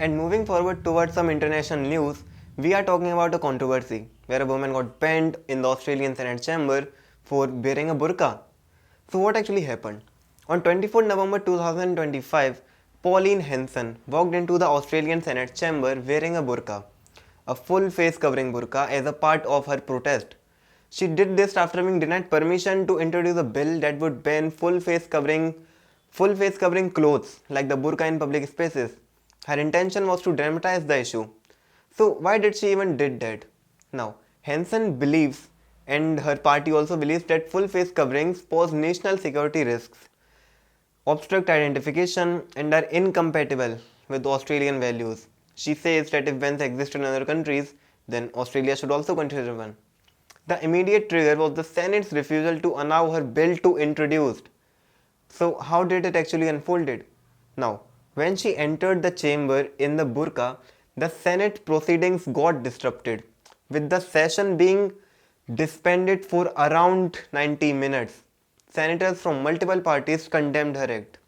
And moving forward towards some international news, we are talking about a controversy where a woman got banned in the Australian Senate chamber for wearing a burqa. So, what actually happened? On 24 November 2025, Pauline Hanson walked into the Australian Senate chamber wearing a burqa, a full face covering burqa, as a part of her protest. She did this after being denied permission to introduce a bill that would ban full face covering clothes like the burqa in public spaces. Her intention was to dramatize the issue. So why did she even did that? Now, Hansen believes and her party also believes that full face coverings pose national security risks, obstruct identification and are incompatible with Australian values. She says that if bans exist in other countries, then Australia should also consider one. The immediate trigger was the Senate's refusal to allow her bill to introduced. So how did it actually unfolded? Now, when she entered the chamber in the burqa, the Senate proceedings got disrupted, with the session being disbanded for around 90 minutes. Senators from multiple parties condemned her act.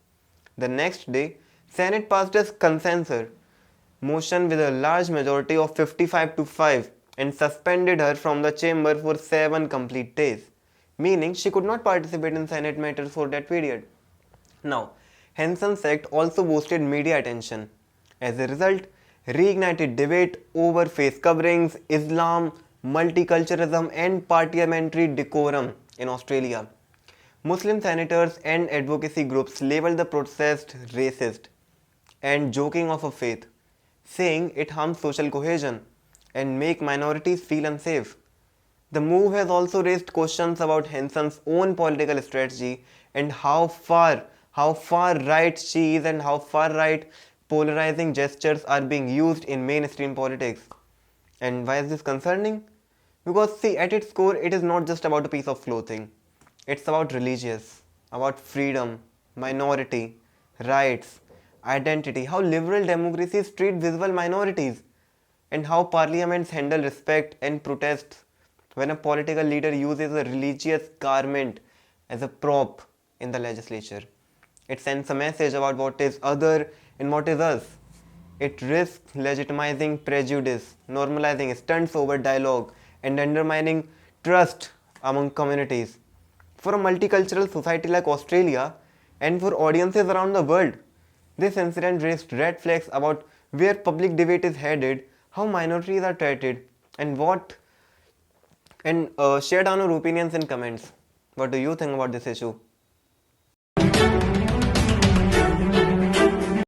The next day, Senate passed a consensus motion with a large majority of 55 to 5 and suspended her from the chamber for 7 complete days, meaning she could not participate in Senate matters for that period. Now, Henson's act also boosted media attention. As a result, reignited debate over face coverings, Islam, multiculturalism, and parliamentary decorum in Australia. Muslim senators and advocacy groups labeled the protest racist and joking of a faith, saying it harms social cohesion and make minorities feel unsafe. The move has also raised questions about Henson's own political strategy and how far right she is and how far right polarizing gestures are being used in mainstream politics. And why is this concerning? Because see, at its core, it is not just about a piece of clothing. It's about religious, about freedom, minority, rights, identity, how liberal democracies treat visible minorities, and how parliaments handle respect and protests when a political leader uses a religious garment as a prop in the legislature. It sends a message about what is other and what is us. It risks legitimizing prejudice, normalizing stunts over dialogue, and undermining trust among communities. For a multicultural society like Australia and for audiences around the world, this incident raised red flags about where public debate is headed, how minorities are treated, and share down your opinions in comments. What do you think about this issue?